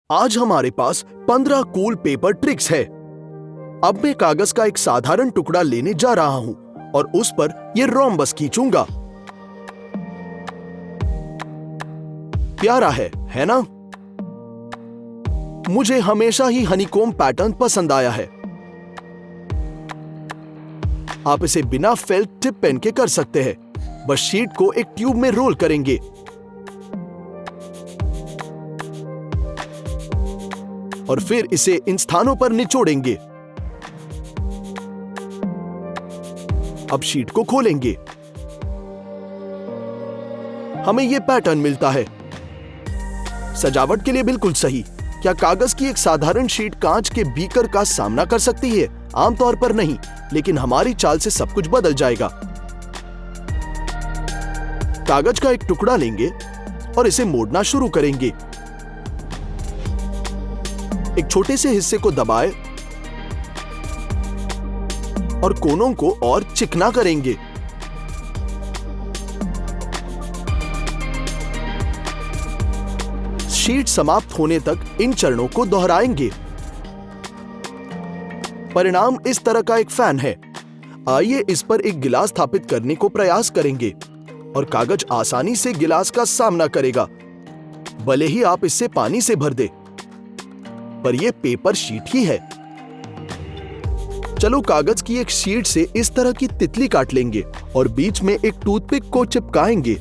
आज हमारे पास 15 cool paper tricks है। अब मैं कागज का एक साधारण टुकड़ा लेने जा रहा हूं और उस पर यह रोम्बस खींचूंगा। प्यारा है ना? मुझे हमेशा ही हनीकॉम्ब पैटर्न पसंद आया है। आप इसे बिना फेल्ट टिप पेन के कर सकते हैं। बस शीट को एक ट्यूब में रोल करेंगे और फिर इसे इन स्थानों पर निचोड़ेंगे। अब शीट को खोलेंगे। हमें यह पैटर्न मिलता है। सजावट के लिए बिल्कुल सही। क्या कागज की एक साधारण शीट कांच के बीकर का सामना कर सकती है? आमतौर पर नहीं, लेकिन हमारी चाल से सब कुछ बदल जाएगा। कागज का एक टुकड़ा लेंगे और इसे मोड़ना शुरू करेंगे। एक छोटे से हिस्से को दबाएं और कोनों को और चिकना करेंगे। शीट समाप्त होने तक इन चरणों को दोहराएंगे। परिणाम इस तरह का एक फैन है। आइए इस पर एक गिलास स्थापित करने को प्रयास करेंगे और कागज आसानी से गिलास का सामना करेगा, भले ही आप इससे पानी से भर दे। पर यह पेपर शीट ही है। चलो कागज की एक शीट से इस तरह की तितली काट लेंगे और बीच में एक टूथपिक को चिपकाएंगे।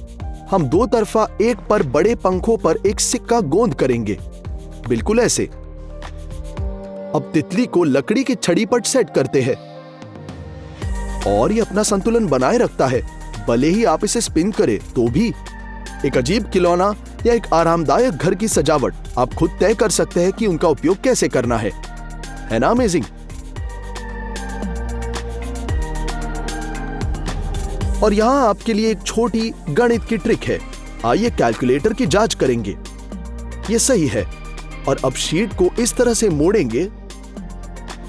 हम दो तरफा एक पर बड़े पंखों पर एक सिक्का गोंद करेंगे, बिल्कुल ऐसे। अब तितली को लकड़ी की छड़ी पर सेट करते हैं और ये अपना संतुलन बनाए रखता है, भले ही आप इसे स्पिन करें तो भी। एक अजीब खिलौना या एक आरामदायक घर की सजावट, आप खुद तय कर सकते हैं कि उनका उपयोग कैसे करना है ना अमेजिंग? और यहां आपके लिए एक छोटी गणित की ट्रिक है। आइए कैलकुलेटर की जांच करेंगे। यह सही है। और अब शीट को इस तरह से मोड़ेंगे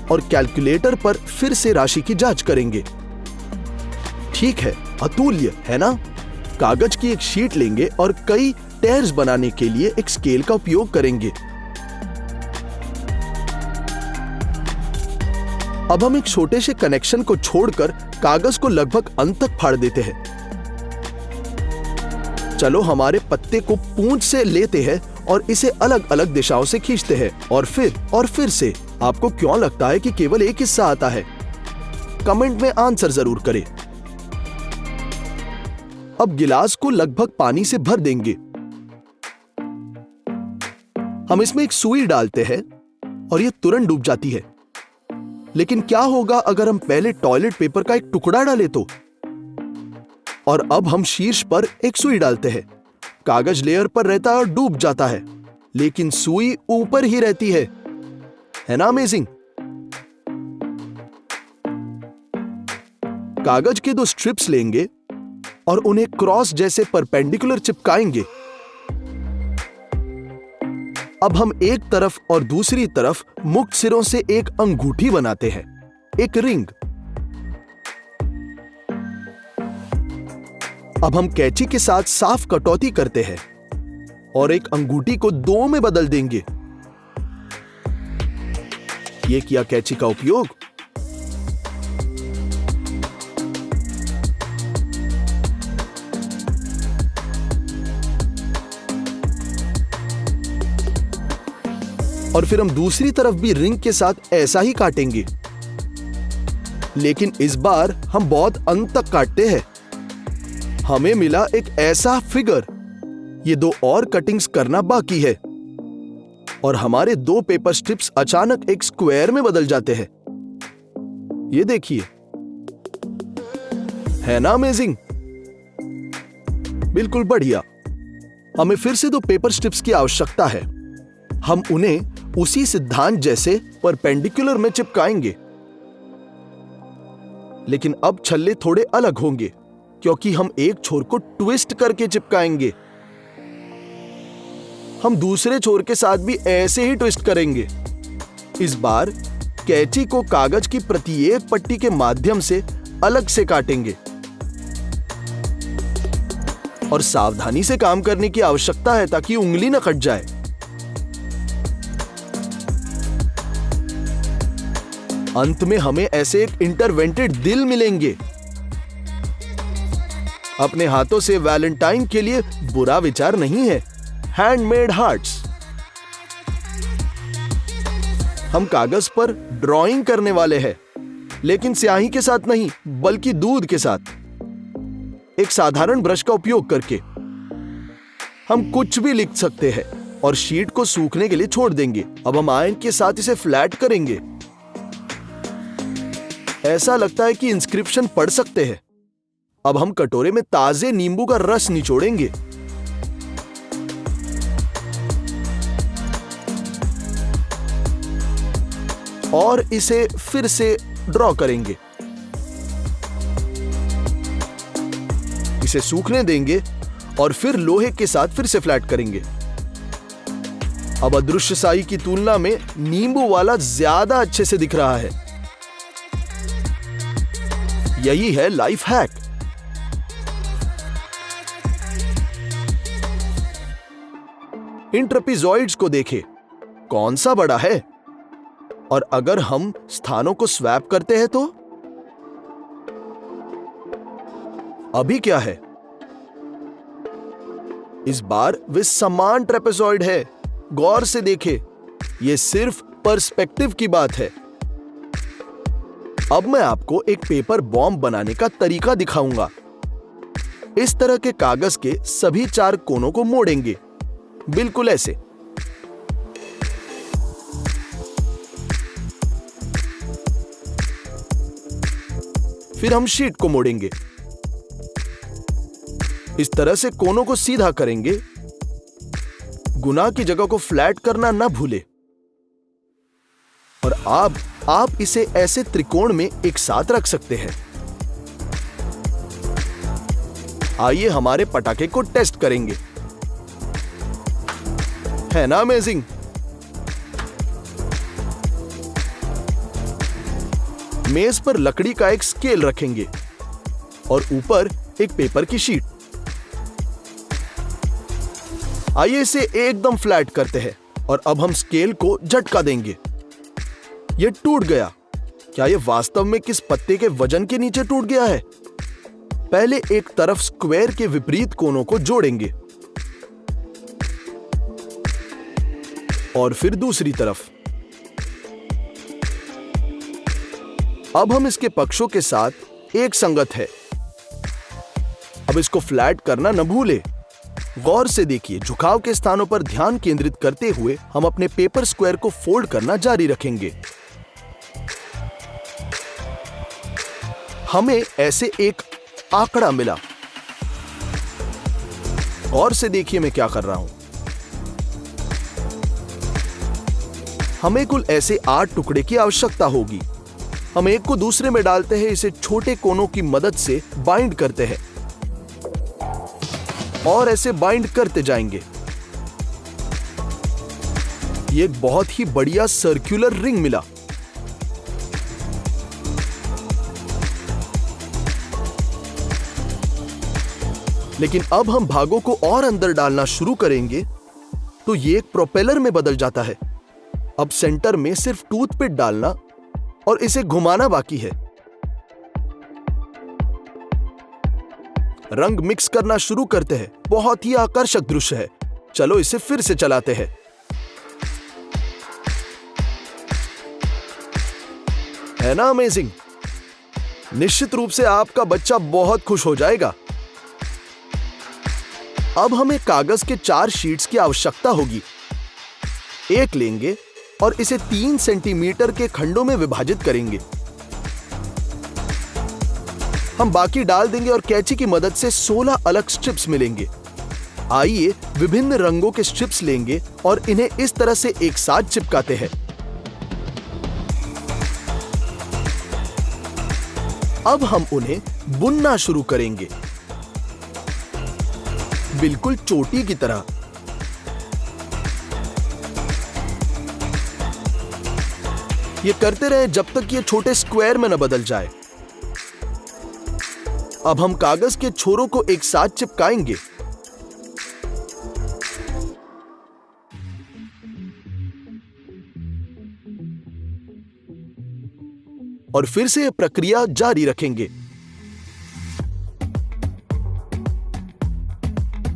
और कैलकुलेटर पर फिर से राशि की जांच करेंगे। ठीक है, अतुल्य है ना? कागज की एक शीट लेंगे और कई टेयर्स बनाने के लिए एक स्केल का उपयोग करेंगे। अब हम एक छोटे से कनेक्शन को छोड़कर कागज को लगभग अंत तक फाड़ देते हैं। चलो हमारे पत्ते को पूंछ से लेते हैं और इसे अलग अलग दिशाओं से खींचते हैं और फिर से। आपको क्यों लगता है कि केवल एक हिस्सा आता है? कमेंट में आंसर जरूर करें। अब गिलास को लगभग पानी से भर देंगे। हम इसमें एक सुई डालते हैं और यह तुरंत डूब जाती है। लेकिन क्या होगा अगर हम पहले टॉयलेट पेपर का एक टुकड़ा डालें तो? और अब हम शीर्ष पर एक सुई डालते हैं। कागज लेयर पर रहता है और डूब जाता है, लेकिन सुई ऊपर ही रहती है ना अमेजिंग? कागज के दो स्ट्रिप्स लेंगे और उन्हें क्रॉस जैसे परपेंडिकुलर चिपकाएंगे। अब हम एक तरफ और दूसरी तरफ मुक्त सिरों से एक अंगूठी बनाते हैं, एक रिंग। अब हम कैंची के साथ साफ कटौती करते हैं और एक अंगूठी को दो में बदल देंगे। यह किया कैंची का उपयोग। और फिर हम दूसरी तरफ भी रिंग के साथ ऐसा ही काटेंगे, लेकिन इस बार हम बहुत अंत तक काटते हैं। हमें मिला एक ऐसा फिगर। ये दो और कटिंग्स करना बाकी है और हमारे दो पेपर स्ट्रिप्स अचानक एक स्क्वायर में बदल जाते हैं। ये देखिए, है ना अमेजिंग? बिल्कुल बढ़िया। हमें फिर से दो पेपर स्ट्रिप्स की आवश्यकता है। हम उन्हें उसी सिद्धांत जैसे परपेंडिकुलर में चिपकाएंगे, लेकिन अब छल्ले थोड़े अलग होंगे क्योंकि हम एक छोर को ट्विस्ट करके चिपकाएंगे। हम दूसरे छोर के साथ भी ऐसे ही ट्विस्ट करेंगे। इस बार कैंची को कागज की प्रत्येक पट्टी के माध्यम से अलग से काटेंगे और सावधानी से काम करने की आवश्यकता है ताकि उंगली न कट जाए। अंत में हमें ऐसे एक इंटरवेंटेड दिल मिलेंगे। अपने हाथों से वैलेंटाइन के लिए बुरा विचार नहीं है। Handmade hearts. हम कागज पर ड्राइंग करने वाले हैं, लेकिन स्याही के साथ नहीं, बल्कि दूध के साथ। एक साधारण ब्रश का उपयोग करके हम कुछ भी लिख सकते हैं और शीट को सूखने के लिए छोड़ देंगे। अब हम आयन के साथ इसे फ्लैट करेंगे। ऐसा लगता है कि इंस्क्रिप्शन पढ़ सकते हैं। अब हम कटोरे में ताजे नींबू का रस निचोड़ेंगे। और इसे फिर से ड्रॉ करेंगे। इसे सूखने देंगे और फिर लोहे के साथ फिर से फ्लैट करेंगे। अब अदृश्य स्याही की तुलना में नींबू वाला ज्यादा अच्छे से दिख रहा है। यही है लाइफ हैक। इन ट्रेपेजॉइड्स को देखें, कौन सा बड़ा है? और अगर हम स्थानों को स्वैप करते हैं तो अभी क्या है? इस बार वे समान ट्रेपेजॉइड है। गौर से देखें, यह सिर्फ पर्सपेक्टिव की बात है। अब मैं आपको एक पेपर बॉम्ब बनाने का तरीका दिखाऊंगा। इस तरह के कागज के सभी 4 कोनों को मोड़ेंगे, बिल्कुल ऐसे। फिर हम शीट को मोड़ेंगे। इस तरह से कोनों को सीधा करेंगे। गुना की जगह को फ्लैट करना ना भूले। और आप इसे ऐसे त्रिकोण में एक साथ रख सकते हैं। आइए हमारे पटाखे को टेस्ट करेंगे। है ना अमेजिंग? मेज पर लकड़ी का एक स्केल रखेंगे और ऊपर एक पेपर की शीट। आइए इसे एकदम फ्लैट करते हैं और अब हम स्केल को झटका देंगे। यह टूट गया। क्या यह वास्तव में किस पत्ते के वजन के नीचे टूट गया है? पहले एक तरफ स्क्वायर के विपरीत कोनों को जोड़ेंगे और फिर दूसरी तरफ। अब हम इसके पक्षों के साथ एक संगत है। अब इसको फ्लैट करना न भूले। गौर से देखिए, झुकाव के स्थानों पर ध्यान केंद्रित करते हुए हम अपने पेपर स्क्वायर को फोल्ड करना जारी रखेंगे। हमें ऐसे एक आंकड़ा मिला। गौर से देखिए मैं क्या कर रहा हूं। हमें कुल ऐसे 8 टुकड़े की आवश्यकता होगी। हम एक को दूसरे में डालते हैं, इसे छोटे कोनों की मदद से बाइंड करते हैं और ऐसे बाइंड करते जाएंगे। ये एक बहुत ही बढ़िया सर्कुलर रिंग मिला। लेकिन अब हम भागों को और अंदर डालना शुरू करेंगे तो ये एक प्रोपेलर में बदल जाता है। अब सेंटर में सिर्फ टूथपिक डालना और इसे घुमाना बाकी है। रंग मिक्स करना शुरू करते हैं। बहुत ही आकर्षक दृश्य है। चलो इसे फिर से चलाते हैं। है ना अमेजिंग? निश्चित रूप से आपका बच्चा बहुत खुश हो जाएगा। अब हमें कागज के 4 शीट्स की आवश्यकता होगी। एक लेंगे और इसे 3 सेंटीमीटर के खंडों में विभाजित करेंगे। हम बाकी डाल देंगे और कैंची की मदद से 16 अलग स्ट्रिप्स मिलेंगे। आइए विभिन्न रंगों के स्ट्रिप्स लेंगे और इन्हें इस तरह से एक साथ चिपकाते हैं। अब हम उन्हें बुनना शुरू करेंगे, बिल्कुल चोटी की तरह। ये करते रहे जब तक ये छोटे स्क्वायर में न बदल जाए। अब हम कागज के छोरों को एक साथ चिपकाएंगे। और फिर से यह प्रक्रिया जारी रखेंगे।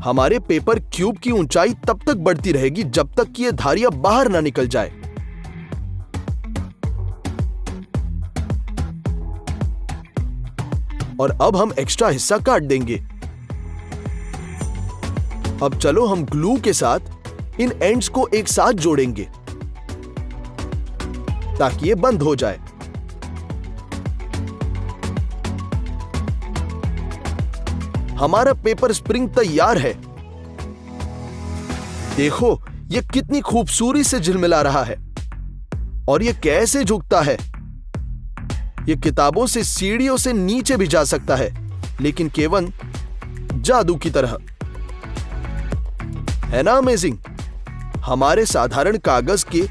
हमारे पेपर क्यूब की ऊंचाई तब तक बढ़ती रहेगी जब तक कि यह धारियां बाहर ना निकल जाए। और अब हम एक्स्ट्रा हिस्सा काट देंगे। अब चलो हम ग्लू के साथ इन एंड्स को एक साथ जोड़ेंगे ताकि ये बंद हो जाए। हमारा पेपर स्प्रिंग तैयार है। देखो ये कितनी खूबसूरती से झिलमिला रहा है और ये कैसे झुकता है। ये किताबों से सीढ़ियों से नीचे भी जा सकता है, लेकिन केवल जादू की तरह। है ना अमेजिंग? हमारे साधारण कागज के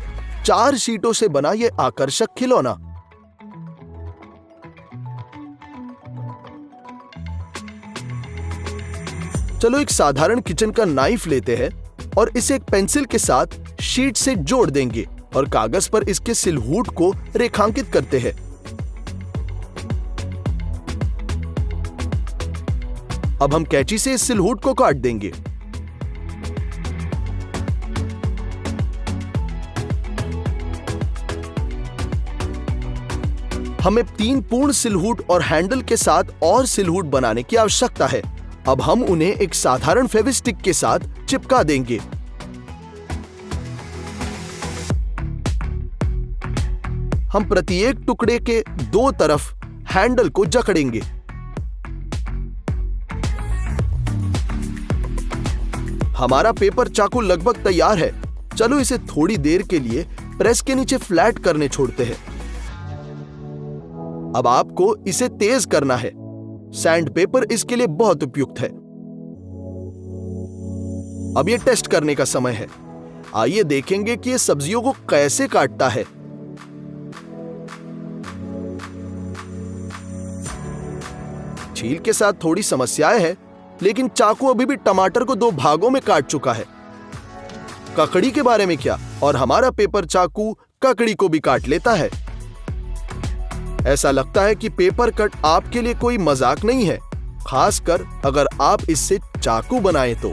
4 शीटों से बना यह आकर्षक खिलौना। चलो एक साधारण किचन का नाइफ लेते हैं और इसे एक पेंसिल के साथ शीट से जोड़ देंगे और कागज पर इसके सिलहूट को रेखांकित करते हैं। अब हम कैंची से इस सिलहूट को काट देंगे। हमें 3 पूर्ण सिलहूट और हैंडल के साथ और सिलहूट बनाने की आवश्यकता है। अब हम उन्हें एक साधारण फेविस्टिक के साथ चिपका देंगे। हम प्रत्येक टुकड़े के 2 तरफ हैंडल को जकड़ेंगे। हमारा पेपर चाकू लगभग तैयार है। चलो इसे थोड़ी देर के लिए प्रेस के नीचे फ्लैट करने छोड़ते हैं। अब आपको इसे तेज करना है। सैंड पेपर इसके लिए बहुत उपयुक्त है। अब यह टेस्ट करने का समय है। आइए देखेंगे कि यह सब्जियों को कैसे काटता है। छील के साथ थोड़ी समस्याएं हैं, लेकिन चाकू अभी भी टमाटर को 2 भागों में काट चुका है। ककड़ी के बारे में क्या? और हमारा पेपर चाकू ककड़ी को भी काट लेता है। ऐसा लगता है कि पेपर कट आपके लिए कोई मजाक नहीं है, खासकर अगर आप इससे चाकू बनाएं तो।